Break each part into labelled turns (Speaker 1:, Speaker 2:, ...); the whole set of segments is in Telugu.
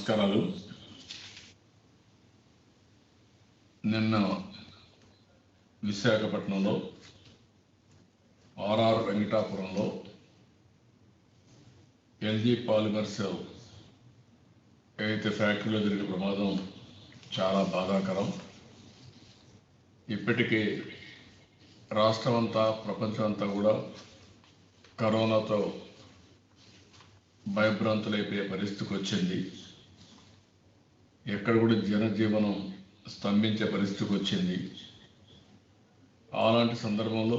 Speaker 1: నమస్కారాలు. నిన్న విశాఖపట్నంలో ఆర్ఆర్ వెంకటాపురంలో ఎల్జీ పాలిమర్స్ ఏదైతే ఫ్యాక్టరీలో జరిగిన ప్రమాదం చాలా బాధాకరం. ఇప్పటికే రాష్ట్రం అంతా ప్రపంచం అంతా కూడా కరోనాతో భయభ్రాంతులైపోయే పరిస్థితికి వచ్చింది. ఎక్కడ కూడా జనజీవనం స్తంభించే పరిస్థితికి వచ్చింది. అలాంటి సందర్భంలో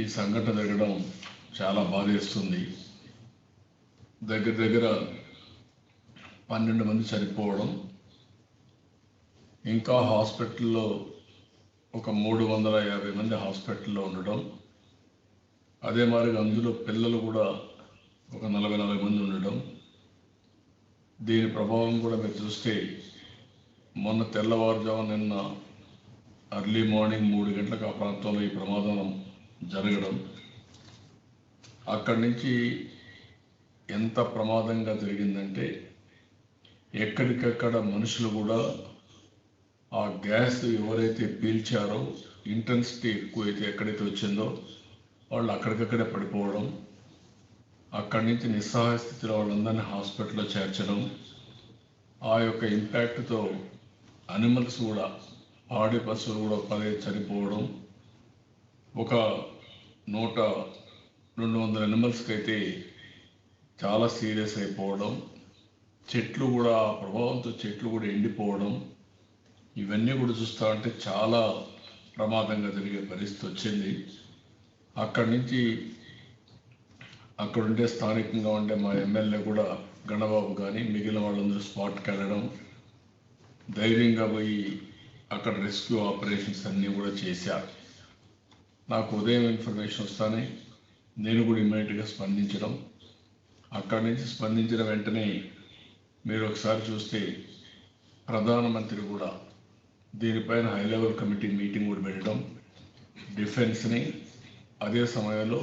Speaker 1: ఈ సంఘటన జరగడం చాలా బాధేస్తుంది. దగ్గర 12 మంది చనిపోవడం, ఇంకా హాస్పిటల్లో ఒక 350 మంది హాస్పిటల్లో ఉండడం, అదే మాదిరిగా అందులో పిల్లలు కూడా ఒక 40 మంది ఉండడం. దీని ప్రభావం కూడా మీరు చూస్తే మొన్న తెల్లవారుజాము నిన్న అర్లీ మార్నింగ్ 3 గంటలకు ఆ ప్రాంతంలో ఈ ప్రమాదం జరగడం, అక్కడి నుంచి ఎంత ప్రమాదంగా జరిగిందంటే ఎక్కడికక్కడ మనుషులు కూడా ఆ గ్యాస్ ఎవరైతే పీల్చారో ఇంటెన్సిటీ ఎక్కువైతే ఎక్కడైతే వచ్చిందో వాళ్ళు అక్కడికక్కడే పడిపోవడం, అక్కడి నుంచి నిస్సహాయ స్థితిలో వాళ్ళందరినీ హాస్పిటల్లో చేర్చడం, ఆ యొక్క ఇంపాక్ట్తో అనిమల్స్ కూడా పాడి పశువులు కూడా 10 చనిపోవడం, ఒక 100-200 అనిమల్స్కి అయితే చాలా సీరియస్ అయిపోవడం, చెట్లు కూడా ఆ ప్రభావంతో చెట్లు కూడా ఎండిపోవడం, ఇవన్నీ కూడా చూస్తూ ఉంటే చాలా ప్రమాదంగా జరిగే పరిస్థితి వచ్చింది. అక్కడి నుంచి అక్కడుండే స్థానికంగా ఉండే మా ఎమ్మెల్యే కూడా గణబాబు కానీ మిగిలిన వాళ్ళందరూ స్పాట్కి వెళ్ళడం, ధైర్యంగా పోయి అక్కడ రెస్క్యూ ఆపరేషన్స్ అన్నీ కూడా చేశారు. నాకు ఉదయం ఇన్ఫర్మేషన్ వస్తానే నేను కూడా ఇమ్మీడియట్గా స్పందించడం, అక్కడి నుంచి స్పందించిన వెంటనే మీరు ఒకసారి చూస్తే ప్రధానమంత్రి కూడా దీనిపైన హై లెవెల్ కమిటీ మీటింగ్ కూడా పెట్టడం, డిఫెన్స్ని అదే సమయంలో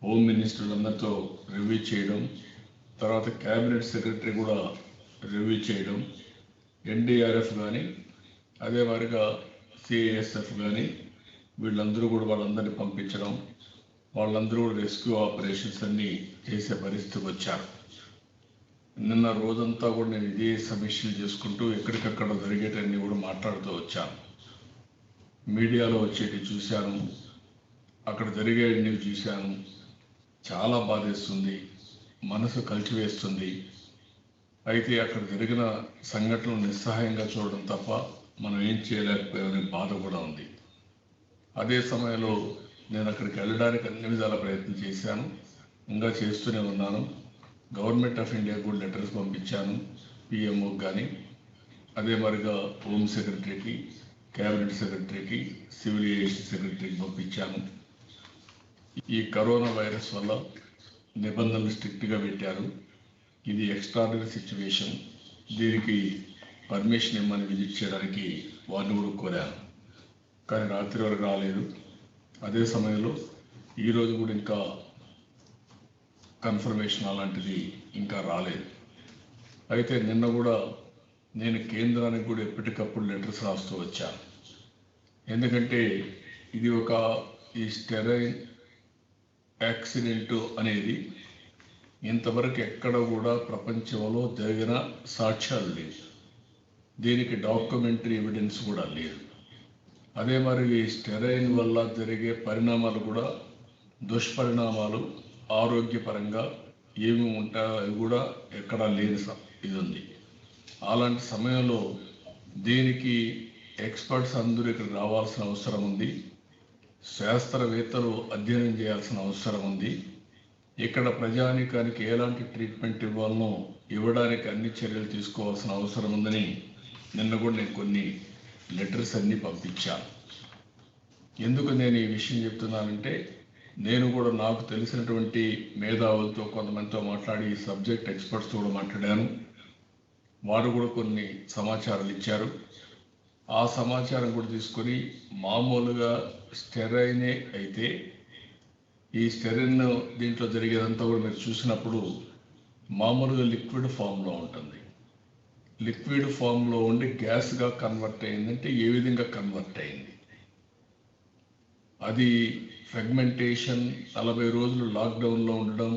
Speaker 1: హోమ్ మినిస్టర్లందరితో రివ్యూ చేయడం, తర్వాత క్యాబినెట్ సెక్రటరీ కూడా రివ్యూ చేయడం, ఎన్డీఆర్ఎఫ్ కానీ అదే వారిగా సిఐఎస్ఎఫ్ కానీ వీళ్ళందరూ కూడా వాళ్ళందరినీ పంపించడం, వాళ్ళందరూ కూడా రెస్క్యూ ఆపరేషన్స్ అన్నీ చేసే పరిస్థితికి వచ్చారు. నిన్న రోజంతా కూడా నేను ఇదే సమీక్షలు చేసుకుంటూ ఎక్కడికక్కడ జరిగేటన్నీ కూడా మాట్లాడుతూ వచ్చాను. మీడియాలో వచ్చేటి చూశాను, అక్కడ జరిగేటివి చూశాను. చాలా బాధేస్తుంది, మనసు కలిచివేస్తుంది. అయితే అక్కడ జరిగిన సంఘటనలు నిస్సహాయంగా చూడడం తప్ప మనం ఏం చేయలేకపోయామనే బాధ కూడా ఉంది. అదే సమయంలో నేను అక్కడికి వెళ్ళడానికి అన్ని విధాల ప్రయత్నం చేశాను, ఇంకా చేస్తూనే ఉన్నాను. గవర్నమెంట్ ఆఫ్ ఇండియా కూడా లెటర్స్ పంపించాను, పిఎంఓకి కానీ అదే మరిగా హోమ్ సెక్రటరీకి, క్యాబినెట్ సెక్రటరీకి, సివిల్ ఏవియేషన్ సెక్రటరీకి పంపించాను. ఈ కరోనా వైరస్ వల్ల నిబంధనలు స్ట్రిక్ట్గా పెట్టారు. ఇది ఎక్స్ట్రాడినరీ సిచ్యువేషన్, దీనికి పర్మిషన్ ఇమ్మని విజిట్ చేయడానికి వారిని కూడా కోరాను, కానీ రాత్రి వరకు రాలేదు. అదే సమయంలో ఈరోజు కూడా ఇంకా కన్ఫర్మేషన్ అలాంటిది ఇంకా రాలేదు. అయితే నిన్న కూడా నేను కేంద్రానికి కూడా ఎప్పటికప్పుడు లెటర్స్ రాస్తూ వచ్చాను. ఎందుకంటే ఇది ఈ స్టెరైన్ యాక్సిడెంట్ అనేది ఇంతవరకు ఎక్కడ కూడా ప్రపంచంలో జరిగిన సాక్ష్యాలు లేవు, దీనికి డాక్యుమెంటరీ ఎవిడెన్స్ కూడా లేదు. అదే మరి ఈ స్టెరైన్ వల్ల జరిగే పరిణామాలు కూడా దుష్పరిణామాలు ఆరోగ్యపరంగా ఏమి ఉంటాయో అవి కూడా ఎక్కడా లేని ఇది ఉంది. అలాంటి సమయంలో దీనికి ఎక్స్పర్ట్స్ అందరూ ఇక్కడ రావాల్సిన అవసరం ఉంది, శాస్త్రవేత్తలు అధ్యయనం చేయాల్సిన అవసరం ఉంది. ఇక్కడ ప్రజానీకానికి ఎలాంటి ట్రీట్మెంట్ ఇవ్వాలనో ఇవ్వడానికి అన్ని చర్యలు తీసుకోవాల్సిన అవసరం ఉందని నిన్న కూడా నేను కొన్ని లెటర్స్ అన్నీ పంపించాను. ఎందుకు నేను ఈ విషయం చెప్తున్నానంటే నేను కూడా నాకు తెలిసినటువంటి మేధావులతో కొంతమందితో మాట్లాడి ఈ సబ్జెక్ట్ ఎక్స్పర్ట్స్తో కూడా మాట్లాడాను. వారు కూడా కొన్ని సమాచారాలు ఇచ్చారు. ఆ సమాచారం కూడా తీసుకొని మామూలుగా స్టెరైనే అయితే ఈ స్టెరైన్ దీంట్లో జరిగేదంతా కూడా మీరు చూసినప్పుడు మామూలుగా లిక్విడ్ ఫామ్లో ఉంటుంది. లిక్విడ్ ఫామ్లో ఉండి గ్యాస్గా కన్వర్ట్ అయిందంటే ఏ విధంగా కన్వర్ట్ అయింది? అది ఫెగ్మెంటేషన్, 40 రోజులు లాక్డౌన్లో ఉండడం,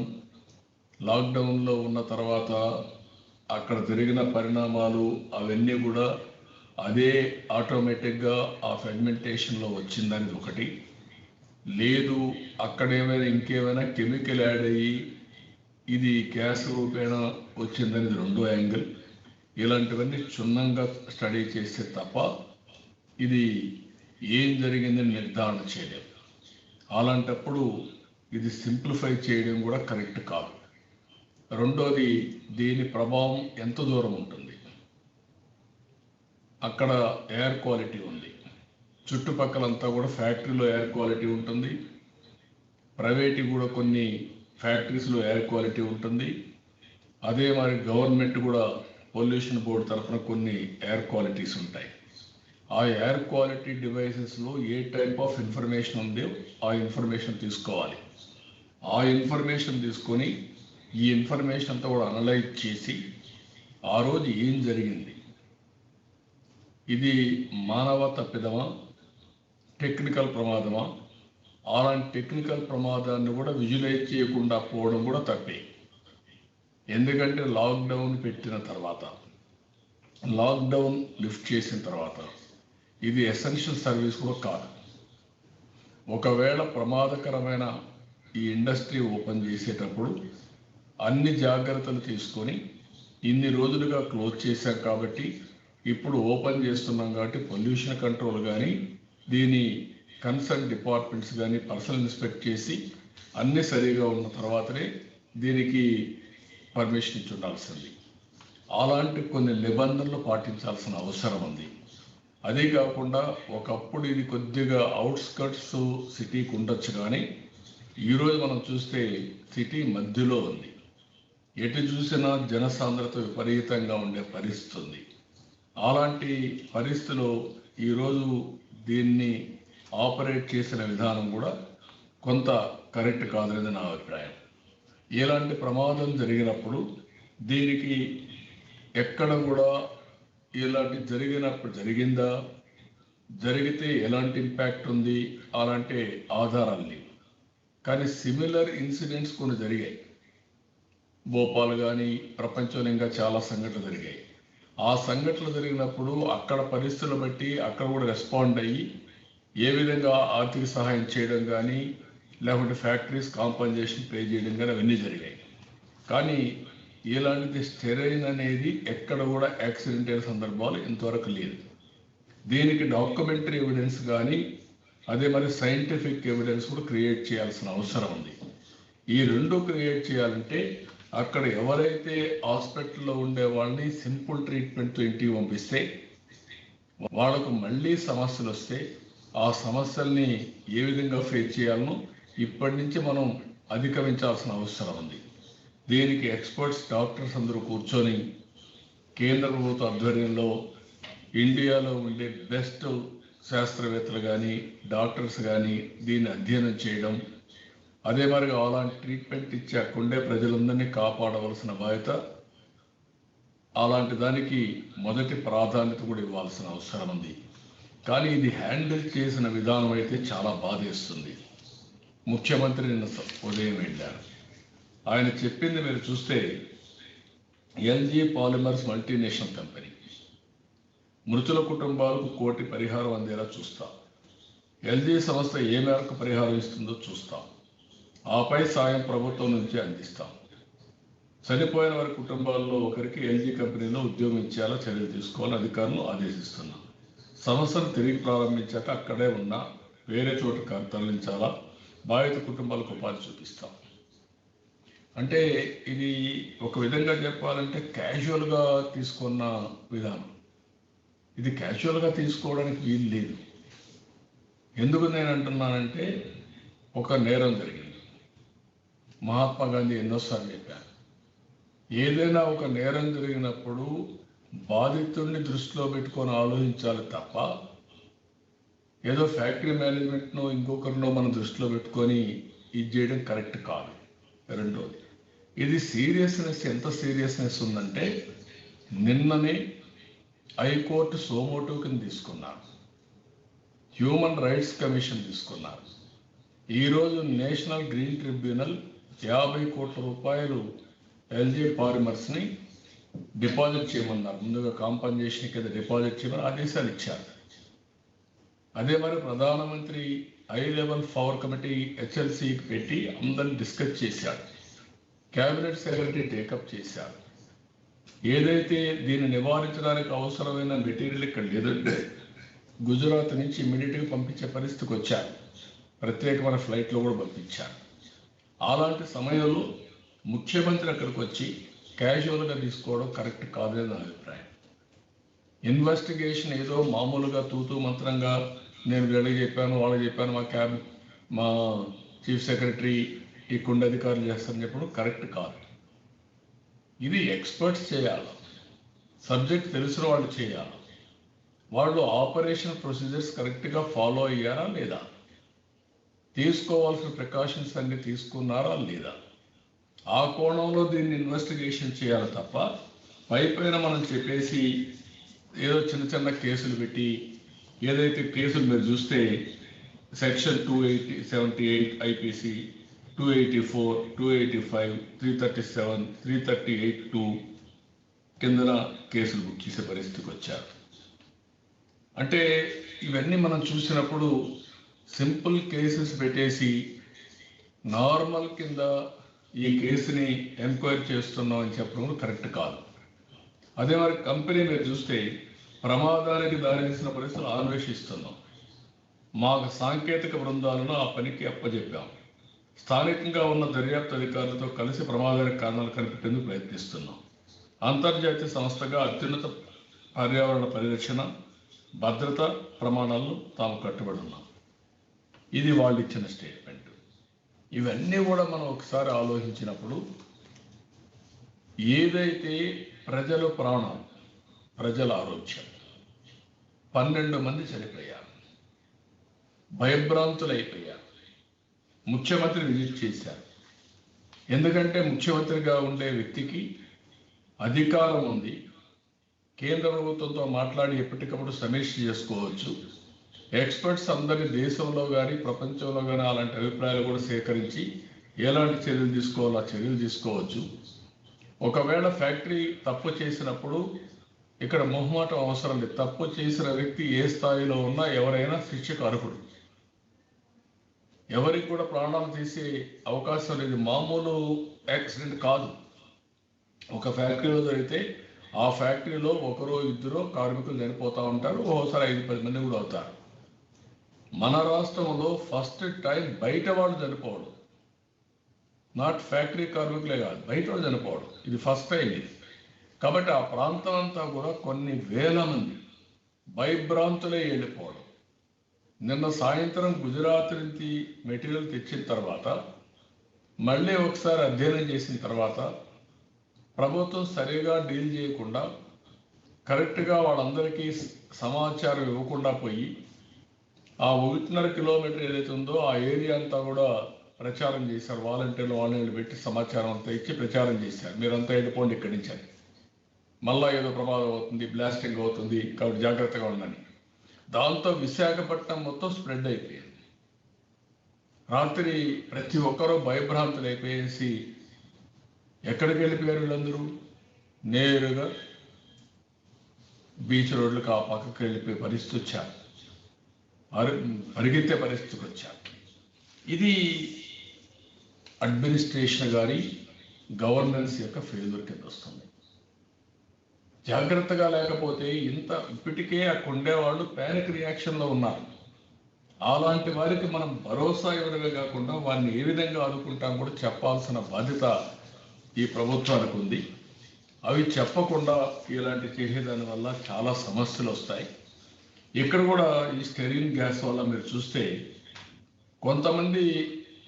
Speaker 1: లాక్డౌన్లో ఉన్న తర్వాత అక్కడ జరిగిన పరిణామాలు అవన్నీ కూడా అదే ఆటోమేటిక్గా ఆ ఫెగ్మెంటేషన్లో వచ్చిందనేది ఒకటి. లేదు అక్కడ ఏమైనా ఇంకేమైనా కెమికల్ యాడ్ అయ్యి ఇది గ్యాస్ రూపేణ వచ్చిందనేది రెండో యాంగిల్. ఇలాంటివన్నీ క్షుణ్ణంగా స్టడీ చేస్తే తప్ప ఇది ఏం జరిగిందని నిర్ధారణ చేయలేము. అలాంటప్పుడు ఇది సింప్లిఫై చేయడం కూడా కరెక్ట్ కాదు. రెండోది, దీని ప్రభావం ఎంత దూరం ఉంటుంది? అక్కడ ఎయిర్ క్వాలిటీ ఉంది, చుట్టుపక్కలంతా కూడా ఫ్యాక్టరీలో ఎయిర్ క్వాలిటీ ఉంటుంది, ప్రైవేట్ కూడా కొన్ని ఫ్యాక్టరీస్లో ఎయిర్ క్వాలిటీ ఉంటుంది. అదే మరి గవర్నమెంట్ కూడా పొల్యూషన్ బోర్డు తరఫున కొన్ని ఎయిర్ క్వాలిటీస్ ఉంటాయి. ఆ ఎయిర్ క్వాలిటీ డివైసెస్లో ఏ టైప్ ఆఫ్ ఇన్ఫర్మేషన్ ఉందో ఆ ఇన్ఫర్మేషన్ తీసుకోవాలి. ఆ ఇన్ఫర్మేషన్ తీసుకొని ఈ ఇన్ఫర్మేషన్ అంతా కూడా అనలైజ్ చేసి ఆ రోజు ఏం జరిగింది, ఇది మానవ తప్పిదమా, టెక్నికల్ ప్రమాదమా? అలాంటి టెక్నికల్ ప్రమాదాన్ని కూడా విజువలైజ్ చేయకుండా పోవడం కూడా తప్పే. ఎందుకంటే లాక్డౌన్ పెట్టిన తర్వాత, లాక్డౌన్ లిఫ్ట్ చేసిన తర్వాత ఇది ఎసెన్షియల్ సర్వీస్ కూడా కాదు. ఒకవేళ ప్రమాదకరమైన ఈ ఇండస్ట్రీ ఓపెన్ చేసేటప్పుడు అన్ని జాగ్రత్తలు తీసుకొని ఇన్ని రోజులుగా క్లోజ్ చేశాం కాబట్టి ఇప్పుడు ఓపెన్ చేస్తున్నాం కాబట్టి పొల్యూషన్ కంట్రోల్ కానీ దీని కన్సర్న్ డిపార్ట్మెంట్స్ కానీ పర్సనల్ ఇన్స్పెక్ట్ చేసి అన్నీ సరిగా ఉన్న తర్వాతనే దీనికి పర్మిషన్ ఇచ్చి ఉండాల్సింది. అలాంటి కొన్ని నిబంధనలు పాటించాల్సిన అవసరం ఉంది. అదే కాకుండా ఒకప్పుడు ఇది కొద్దిగా అవుట్స్కట్స్ సిటీకి ఉండొచ్చు, కానీ ఈరోజు మనం చూస్తే సిటీ మధ్యలో ఉంది. ఎటు చూసినా జనసాంద్రత విపరీతంగా ఉండే పరిస్థితి ఉంది. అలాంటి పరిస్థితిలో ఈరోజు దీన్ని ఆపరేట్ చేసిన విధానం కూడా కొంత కరెక్ట్ కాదనేది నా అభిప్రాయం. ఎలాంటి ప్రమాదం జరిగినప్పుడు దీనికి ఎక్కడ కూడా ఇలాంటి జరిగినప్పుడు జరిగిందా, జరిగితే ఎలాంటి ఇంపాక్ట్ ఉంది అలాంటి ఆధారాలు లేవు. కానీ సిమిలర్ ఇన్సిడెంట్స్ కొన్ని జరిగాయి. భోపాల్ కానీ ప్రపంచంలో ఇంకా చాలా సంఘటనలు జరిగాయి. ఆ సంఘటనలు జరిగినప్పుడు అక్కడ పరిస్థితులు బట్టి అక్కడ కూడా రెస్పాండ్ అయ్యి ఏ విధంగా ఆర్థిక సహాయం చేయడం కానీ లేకుంటే ఫ్యాక్టరీస్ కాంపన్సేషన్ పే చేయడం కానీ అవన్నీ జరిగాయి. కానీ ఇలాంటిది స్టెరైన్ అనేది ఎక్కడ కూడా యాక్సిడెంట్ అయిన సందర్భాలు ఇంతవరకు లేదు. దీనికి డాక్యుమెంటరీ ఎవిడెన్స్ కానీ అదే మరి సైంటిఫిక్ ఎవిడెన్స్ కూడా క్రియేట్ చేయాల్సిన అవసరం ఉంది. ఈ రెండు క్రియేట్ చేయాలంటే అక్కడ ఎవరైతే హాస్పిటల్లో ఉండే వాళ్ళని సింపుల్ ట్రీట్మెంట్తో ఇంటికి పంపిస్తే వాళ్ళకు మళ్ళీ సమస్యలు వస్తే ఆ సమస్యల్ని ఏ విధంగా ఫేస్ చేయాలనో ఇప్పటి నుంచి మనం అధిగమించాల్సిన అవసరం ఉంది. దీనికి ఎక్స్పర్ట్స్ డాక్టర్స్ అందరూ కూర్చొని కేంద్ర ప్రభుత్వ ఆధ్వర్యంలో ఇండియాలో ఉండే బెస్ట్ శాస్త్రవేత్తలు కానీ డాక్టర్స్ కానీ దీన్ని అధ్యయనం చేయడం, అదే మరిగా అలాంటి ట్రీట్మెంట్ ఇచ్చి అక్కడుండే ప్రజలందరినీ కాపాడవలసిన బాధ్యత, అలాంటి దానికి మొదటి ప్రాధాన్యత కూడా ఇవ్వాల్సిన అవసరం ఉంది. కానీ ఇది హ్యాండిల్ చేసిన విధానం అయితే చాలా బాధేస్తుంది. ముఖ్యమంత్రి నిన్న ఉదయం వెళ్ళారు. ఆయన చెప్పింది మీరు చూస్తే ఎల్జీ పాలిమర్స్ మల్టీనేషనల్ కంపెనీ మృతుల కుటుంబాలకు 1 కోటి పరిహారం అందేలా చూస్తాం. ఎల్జీ సంస్థ ఏ మేరకు పరిహారం ఇస్తుందో చూస్తాం. ఆపై సాయం ప్రభుత్వం నుంచి అందిస్తాం. చనిపోయిన వారి కుటుంబాల్లో ఒకరికి ఎల్జీ కంపెనీలో ఉద్యోగం ఇచ్చేలా చర్యలు తీసుకోవాలని అధికారులను ఆదేశిస్తున్నాం. సంస్థను తిరిగి ప్రారంభించాక అక్కడే ఉన్న వేరే చోట తరలించాలా, బాధిత కుటుంబాలకు ఉపాధి చూపిస్తాం. అంటే ఇది ఒక విధంగా చెప్పాలంటే క్యాజువల్గా తీసుకున్న విధానం. ఇది క్యాజువల్గా తీసుకోవడానికి వీలు లేదు. ఎందుకు నేను అంటున్నానంటే ఒక నేరం జరిగింది. మహాత్మా గాంధీ ఎన్నోసార్లు చెప్పారు, ఏదైనా ఒక నేరం జరిగినప్పుడు బాధితుడిని దృష్టిలో పెట్టుకొని ఆలోచించాలి తప్ప ఏదో ఫ్యాక్టరీ మేనేజ్మెంట్ను ఇంకొకరినో మనం దృష్టిలో పెట్టుకొని ఇది చేయడం కరెక్ట్ కాదు. రెండోది, ఇది సీరియస్నెస్ ఎంత సీరియస్నెస్ ఉందంటే నిన్ననే హైకోర్టు సోమోటో కింద తీసుకున్నారు, హ్యూమన్ రైట్స్ కమిషన్ తీసుకున్నారు. ఈరోజు నేషనల్ గ్రీన్ ట్రిబ్యునల్ 50 కోట్ల రూపాయలు ఎల్జీ పాలిమర్స్ని డిపాజిట్ చేయమన్నారు. ముందుగా కాంపన్సేషన్ కింద డిపాజిట్ చేయమని ఆదేశాలు ఇచ్చారు. అదే మరి ప్రధానమంత్రి హై లెవెల్ పవర్ కమిటీ హెచ్ఎల్సీకి పెట్టి అందరిని డిస్కస్ చేశారు. క్యాబినెట్ సెక్రటరీ టేకప్ చేశారు. ఏదైతే దీన్ని నివారించడానికి అవసరమైన మెటీరియల్ ఇక్కడ లేదంటే గుజరాత్ నుంచి ఇమీడియట్గా పంపించే పరిస్థితికి వచ్చారు. ప్రత్యేకమైన ఫ్లైట్లో కూడా పంపించారు. అలాంటి సమయంలో ముఖ్యమంత్రి అక్కడికి వచ్చి క్యాజువల్గా తీసుకోవడం కరెక్ట్ కాదని నా అభిప్రాయం. ఇన్వెస్టిగేషన్ ఏదో మామూలుగా తూతూ మంత్రంగా నేను వీళ్ళకి చెప్పాను, వాళ్ళకి చెప్పాను, మా చీఫ్ సెక్రటరీ ఈ కుండ అధికారులు చేస్తారని చెప్పడం కరెక్ట్ కాదు. ఇది ఎక్స్పర్ట్స్ చేయాలి, సబ్జెక్ట్ తెలిసిన వాళ్ళు చేయాలి. వాళ్ళు ఆపరేషన్ ప్రొసీజర్స్ కరెక్ట్గా ఫాలో అయ్యారా లేదా, తీసుకోవాల్సిన ప్రికాషన్స్ అన్ని తీసుకున్నారా లేదా, ఆ కోణంలో దీన్ని ఇన్వెస్టిగేషన్ చేయాలి తప్ప పైపైన మనం చెప్పేసి ఏదో చిన్న చిన్న కేసులు పెట్టి, ఏదైతే కేసులు మీరు చూస్తే సెక్షన్ 278 ఐపీసీ 284, 285, 337, 338(2) కిందన కేసులు బుక్ చేసే పరిస్థితికి వచ్చారు. అంటే ఇవన్నీ మనం చూసినప్పుడు సింపుల్ కేసెస్ పెట్టేసి నార్మల్ కింద ఈ కేసుని ఎంక్వైరీ చేస్తున్నాం అని చెప్పడం కరెక్ట్ కాదు. అదే మరి కంపెనీ మీరు చూస్తే ప్రమాదానికి దారితీసిన పరిస్థితులు అన్వేషిస్తున్నాం. మా సాంకేతిక బృందాలను ఆ పనికి అప్పచెప్పాం. స్థానికంగా ఉన్న దర్యాప్తు అధికారులతో కలిసి ప్రమాదానికి కారణాలు కనిపెట్టేందుకు ప్రయత్నిస్తున్నాం. అంతర్జాతీయ సంస్థగా అత్యున్నత పర్యావరణ పరిరక్షణ, భద్రత ప్రమాణాలను తాము కట్టుబడి ఉన్నాం. ఇది వాళ్ళు ఇచ్చిన స్టేట్మెంట్. ఇవన్నీ కూడా మనం ఒకసారి ఆలోచించినప్పుడు ఏదైతే ప్రజల ప్రాణం, ప్రజల ఆరోగ్యం, 12 మంది చనిపోయారు, భయభ్రాంతులైపోయారు. ముఖ్యమంత్రి విజిట్ చేశారు. ఎందుకంటే ముఖ్యమంత్రిగా ఉండే వ్యక్తికి అధికారం ఉంది. కేంద్ర ప్రభుత్వంతో మాట్లాడి ఎప్పటికప్పుడు సమీక్ష చేసుకోవచ్చు. ఎక్స్పర్ట్స్ అందరి దేశంలో కానీ ప్రపంచంలో కానీ అలాంటి అభిప్రాయాలు కూడా సేకరించి ఎలాంటి చర్యలు తీసుకోవాలో ఆ చర్యలు తీసుకోవచ్చు. ఒకవేళ ఫ్యాక్టరీ తప్పు చేసినప్పుడు ఇక్కడ మొహమాటం అవసరం లేదు. తప్పు చేసిన వ్యక్తి ఏ స్థాయిలో ఉన్నా ఎవరైనా శిక్షకు అర్హుడు. ఎవరికి కూడా ప్రాణాలు తీసే అవకాశం లేదు. మామూలు యాక్సిడెంట్ కాదు. ఒక ఫ్యాక్టరీలో జరిగితే ఆ ఫ్యాక్టరీలో ఒకరో ఇద్దరో కార్మికులు చనిపోతూ ఉంటారు. ఓసారి 5-10 మంది కూడా అవుతారు. మన రాష్ట్రంలో ఫస్ట్ టైం బయట వాళ్ళు చనిపోవడం, నాట్ ఫ్యాక్టరీ కార్మికులే కాదు, బయట వాళ్ళు చనిపోవడం, ఇది ఫస్ట్ టైం ఇది. కాబట్టి ఆ ప్రాంతం అంతా కూడా కొన్ని వేల మంది భయభ్రాంతులే వెళ్ళిపోవడం. నిన్న సాయంత్రం గుజరాత్ నుంచి మెటీరియల్ తెచ్చిన తర్వాత మళ్ళీ ఒకసారి అధ్యయనం చేసిన తర్వాత ప్రభుత్వం సరిగా డీల్ చేయకుండా, కరెక్ట్గా వాళ్ళందరికీ సమాచారం ఇవ్వకుండా పోయి ఆ 1.5 కిలోమీటర్ ఏదైతే ఉందో ఆ ఏరియా అంతా కూడా ప్రచారం చేశారు. వాలంటీర్లు పెట్టి సమాచారం అంతా ఇచ్చి ప్రచారం చేశారు. మీరంతా వెళ్ళిపోండి ఇక్కడి నుంచి అని. మళ్ళా ఏదో ప్రమాదం అవుతుంది, బ్లాస్టింగ్ అవుతుంది, కాబట్టి జాగ్రత్తగా ఉండండి. దాంతో విశాఖపట్నం మొత్తం స్ప్రెడ్ అయిపోయింది. రాత్రి ప్రతి ఒక్కరూ భయభ్రాంతులు అయిపోయేసి ఎక్కడికి వెళ్ళిపోయారు వీళ్ళందరూ? నేరుగా బీచ్ రోడ్లకు ఆ పక్కకి వెళ్ళిపోయే పరిస్థితి వచ్చారు, పరిగెత్తే పరిస్థితికి వచ్చారు. ఇది అడ్మినిస్ట్రేషన్ గారి గవర్నెన్స్ యొక్క ఫెయిల్యూర్ కింద వస్తుంది. జాగ్రత్తగా లేకపోతే ఇప్పటికే అక్కడ ఉండేవాళ్ళు ప్యానిక్ రియాక్షన్లో ఉన్నారు. అలాంటి వారికి మనం భరోసా ఇవ్వడమే కాకుండా వారిని ఏ విధంగా ఆదుకుంటాం కూడా చెప్పాల్సిన బాధ్యత ఈ ప్రభుత్వానికి ఉంది. అవి చెప్పకుండా ఇలాంటి చేసేదాని వల్ల చాలా సమస్యలు వస్తాయి. ఇక్కడ కూడా ఈ స్టెరిన్ గ్యాస్ వల్ల మీరు చూస్తే కొంతమంది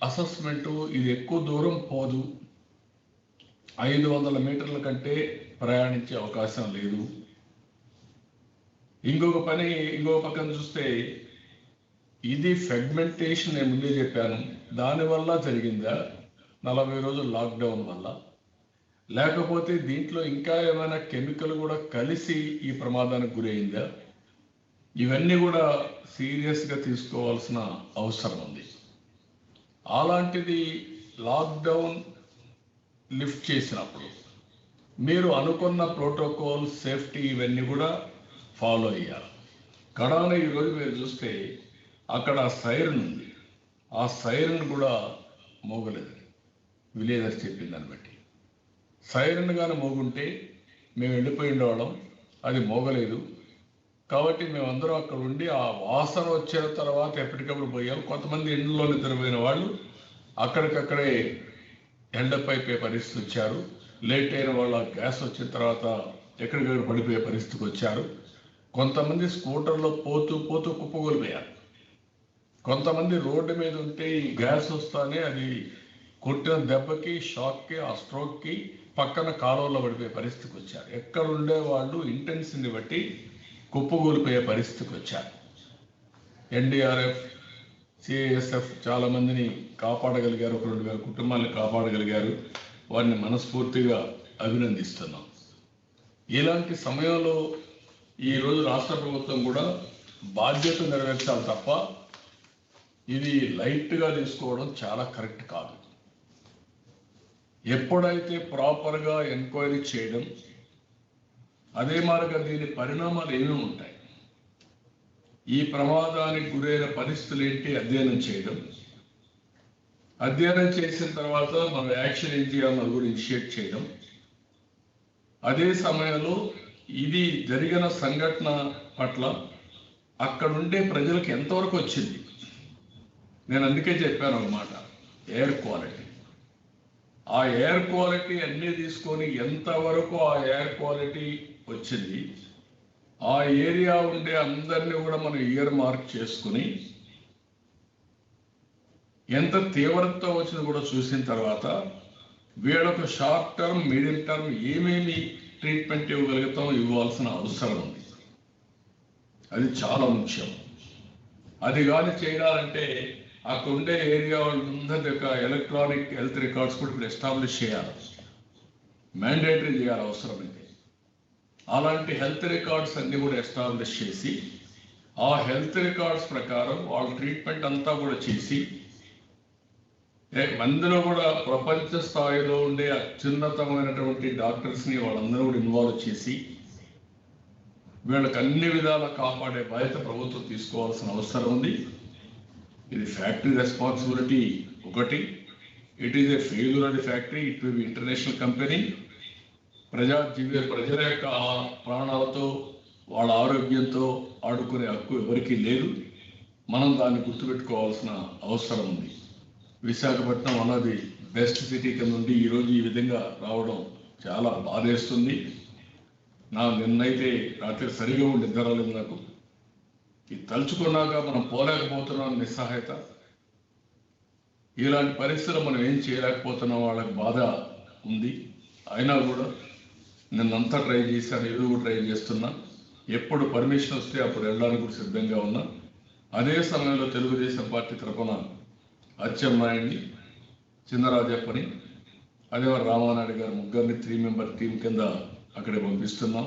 Speaker 1: అసెస్మెంటు ఇది ఎక్కువ దూరం పోదు, 500 మీటర్ల కంటే ప్రయాణించే అవకాశం లేదు. ఇంకొక పక్కన చూస్తే ఇది ఫెగ్మెంటేషన్ నేను ముందే చెప్పాను, దానివల్ల జరిగిందా 40 రోజులు లాక్డౌన్ వల్ల. లేకపోతే దీంట్లో ఇంకా ఏమైనా కెమికల్ కూడా కలిసి ఈ ప్రమాదానికి గురైందా? ఇవన్నీ కూడా సీరియస్గా తీసుకోవాల్సిన అవసరం ఉంది. అలాంటిది లాక్డౌన్ లిఫ్ట్ చేసినప్పుడు మీరు అనుకున్న ప్రోటోకాల్, సేఫ్టీ ఇవన్నీ కూడా ఫాలో అయ్యారు. కడాన ఈరోజు మీరు చూస్తే అక్కడ సైరన్ ఉంది, ఆ సైరన్ కూడా మోగలేదని విలేజర్ చెప్పిన దాన్ని బట్టి. సైరన్ కానీ మోగుంటే మేము వెళ్ళిపోయి ఉండేవాళ్ళం, అది మోగలేదు. కాబట్టి మేమందరం అక్కడ ఉండి ఆ వాసన వచ్చిన తర్వాత ఎప్పటికప్పుడు పోయాం. కొంతమంది ఎండలో నిద్రపోయిన వాళ్ళు అక్కడికక్కడే ఎండపైపోయే పరిస్థితి వచ్చారు. లేట్ అయిన వాళ్ళు గ్యాస్ వచ్చిన తర్వాత ఎక్కడికక్కడ పడిపోయే పరిస్థితికి వచ్చారు. కొంతమంది స్కూటర్లో పోతూ పోతూ కుప్పగొలిపోయారు. కొంతమంది రోడ్డు మీద ఉంటే ఈ గ్యాస్ వస్తానే అది కొట్టిన దెబ్బకి, షాక్కి, ఆ స్ట్రోక్కి పక్కన కాలువలో పడిపోయే పరిస్థితికి వచ్చారు. ఎక్కడ ఉండే వాళ్ళు ఇంటెన్సిటీని బట్టి కుప్పగూలిపోయే పరిస్థితికి వచ్చారు. ఎన్డీఆర్ఎఫ్, సిఐఎస్ఎఫ్ చాలా మందిని కాపాడగలిగారు, ఒక 2,000 కుటుంబాలను కాపాడగలిగారు. వారిని మనస్ఫూర్తిగా అభినందిస్తున్నాం. ఇలాంటి సమయంలో ఈరోజు రాష్ట్ర ప్రభుత్వం కూడా బాధ్యత నెరవేర్చాలి తప్ప ఇది లైట్గా తీసుకోవడం చాలా కరెక్ట్ కాదు. ఎప్పుడైతే ప్రాపర్గా ఎంక్వైరీ చేయడం, అదే మార్గం దీని పరిణామాలు ఏమేమి ఉంటాయి, ఈ ప్రమాదానికి గురైన పరిస్థితులు ఏంటి అధ్యయనం చేయడం, అధ్యయనం చేసిన తర్వాత మనం యాక్షన్ ఏం చేయాలో అది కూడా ఇనిషియేట్ చేయడం, అదే సమయంలో ఇది జరిగిన సంఘటన పట్ల అక్కడుండే ప్రజలకు ఎంతవరకు వచ్చింది. నేను అందుకే చెప్పాను అన్నమాట, ఎయిర్ క్వాలిటీ. ఆ ఎయిర్ క్వాలిటీ అన్నీ తీసుకొని ఎంతవరకు ఆ ఎయిర్ క్వాలిటీ వచ్చింది, ఆ ఏరియా ఉండే అందరినీ కూడా మనం ఇయర్ మార్క్ చేసుకుని ఎంత తీవ్రత వచ్చింది కూడా చూసిన తర్వాత వీళ్ళకు షార్ట్ టర్మ్, మీడియం టర్మ్ ఏమేమి ట్రీట్మెంట్ ఇవ్వగలుగుతాం, ఇవ్వాల్సిన అవసరం ఉంది. అది చాలా ముఖ్యం. అది కానీ చేయాలంటే అక్కడ ఉండే ఏరియా వాళ్ళందరి యొక్క ఎలక్ట్రానిక్ హెల్త్ రికార్డ్స్ కూడా ఇప్పుడు ఎస్టాబ్లిష్ చేయాలి, మ్యాండేటరీ చేయాలి అవసరమైతే. అలాంటి హెల్త్ రికార్డ్స్ అన్నీ కూడా ఎస్టాబ్లిష్ చేసి ఆ హెల్త్ రికార్డ్స్ ప్రకారం వాళ్ళ ట్రీట్మెంట్ అంతా కూడా చేసి మందులో కూడా ప్రపంచ స్థాయిలో ఉండే అత్యున్నతమైనటువంటి డాక్టర్స్ని వాళ్ళందరూ కూడా ఇన్వాల్వ్ చేసి వీళ్ళకి అన్ని విధాలా కాపాడే బాధ్యత ప్రభుత్వం తీసుకోవాల్సిన అవసరం ఉంది. ఇది ఫ్యాక్టరీ రెస్పాన్సిబిలిటీ ఒకటి. It is a failure of the factory, it will be international company. ప్రజల యొక్క ప్రాణాలతో, వాళ్ళ ఆరోగ్యంతో ఆడుకునే హక్కు ఎవరికీ లేదు. మనం దాన్ని గుర్తుపెట్టుకోవాల్సిన అవసరం ఉంది. విశాఖపట్నం అన్నది బెస్ట్ సిటీ కింద నుండి ఈరోజు ఈ విధంగా రావడం చాలా బాధేస్తుంది. నిన్నైతే రాత్రి సరిగా ఉండి నిద్రలేదు నాకు. ఇది తలుచుకున్నాక మనం పోలేకపోతున్నాం, నిస్సహాయత. ఇలాంటి పరిస్థితులు మనం ఏం చేయలేకపోతున్నాం, వాళ్ళకి బాధ ఉంది. అయినా కూడా నిన్నంతా ట్రై చేశాను, ఏదో కూడా ట్రై చేస్తున్నా. ఎప్పుడు పర్మిషన్ వస్తే అప్పుడు వెళ్ళడానికి కూడా సిద్ధంగా ఉన్నా. అదే సమయంలో తెలుగుదేశం పార్టీ తరఫున అచ్చెన్నాయుడిని, చిన్నరాజప్పని, అదే రామానాయుడు గారు ముగ్గురిని 3 మెంబర్ టీం కింద అక్కడికి పంపిస్తున్నాం.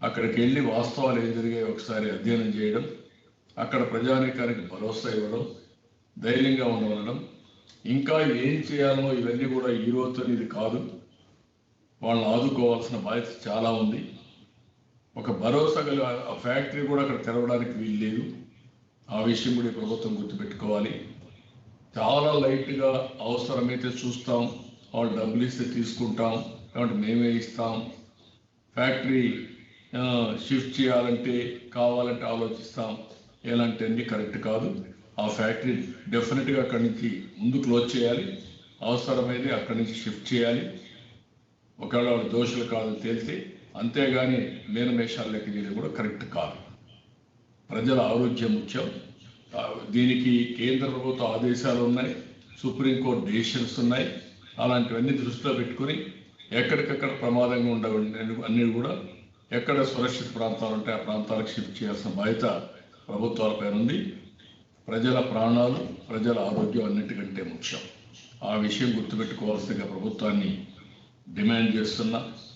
Speaker 1: అక్కడికి వెళ్ళి వాస్తవాలు ఏం జరిగాయో ఒకసారి అధ్యయనం చేయడం, అక్కడ ప్రజానీకానికి భరోసా ఇవ్వడం, ధైర్యంగా ఉండడం, ఇంకా ఏం చేయాలో ఇవన్నీ కూడా ఈ రోజుతో ఇది కాదు, వాళ్ళని ఆదుకోవాల్సిన బాధ్యత చాలా ఉంది. ఒక భరోసా గల ఫ్యాక్టరీ కూడా అక్కడ తెరవడానికి వీలు లేదు. ఆ విషయం కూడా ప్రభుత్వం గుర్తుపెట్టుకోవాలి. చాలా లైట్గా అవసరమైతే చూస్తాం, వాళ్ళు డబ్బులు ఇస్తే తీసుకుంటాం, కాబట్టి మేమే ఇస్తాం. ఫ్యాక్టరీ షిఫ్ట్ చేయాలంటే కావాలంటే ఆలోచిస్తాం, ఎలాంటి అన్నీ కరెక్ట్ కాదు. ఆ ఫ్యాక్టరీ డెఫినెట్గా అక్కడి నుంచి ముందు క్లోజ్ చేయాలి, అవసరమైతే అక్కడి నుంచి షిఫ్ట్ చేయాలి ఒకవేళ వాళ్ళు దోషులు కాదని తేలితే. అంతేగాని మేనమేషాలు లెక్క చేయడం కూడా కరెక్ట్ కాదు. ప్రజల ఆరోగ్యం ముఖ్యం. దీనికి కేంద్ర ప్రభుత్వ ఆదేశాలు ఉన్నాయి, సుప్రీంకోర్టు డెసిషన్స్ ఉన్నాయి. అలాంటివన్నీ దృష్టిలో పెట్టుకుని ఎక్కడికక్కడ ప్రమాదంగా ఉండవన్నీ అన్నీ కూడా ఎక్కడ సురక్షిత ప్రాంతాలు ఉంటే ఆ ప్రాంతాలకు షిఫ్ట్ చేయాల్సిన బాధ్యత ప్రభుత్వాలపైన ఉంది. ప్రజల ప్రాణాలు, ప్రజల ఆరోగ్యం అన్నిటికంటే ముఖ్యం. ఆ విషయం గుర్తుపెట్టుకోవాల్సిందిగా ప్రభుత్వాన్ని డిమాండ్ చేస్తున్నా.